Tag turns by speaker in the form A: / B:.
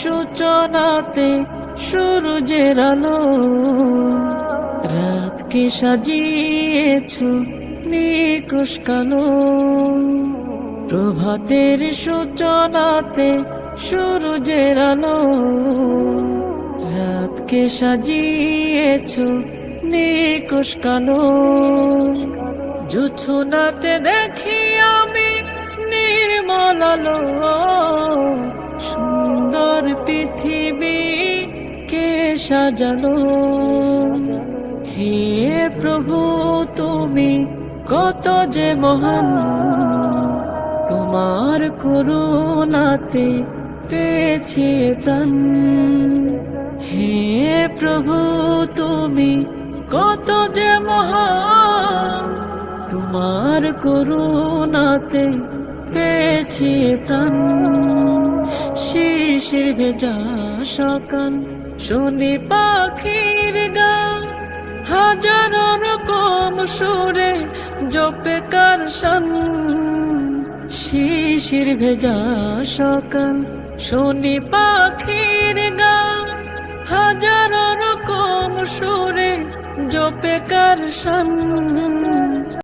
A: সূচনাতে সূরজের আলো, রাতকে সাজিয়েছ নিকুশ কালো। প্রভাতের সূচনাতে সূরজের আলো, রাতকে সাজিয়েছ নিকুশ কালো। জোছনাতে দেখি আমি নির্মল আলো, সুন্দর পৃথিবী কে সাজালো। হে প্রভু তুমি কত যে মহান, তোমার করুণাতে পেয়েছি প্রাণ। হে প্রভু তুমি কত যে মহান, তোমার করুণাতে পেয়েছি প্রাণ। শিশির ভেজা সকাল শুনি পাখির গান, হাজারো রকম সুরে জপে কার শান। শিশির ভেজা সকাল শুনি পাখির গান, হাজারো রকম সুরে জপে কার শান।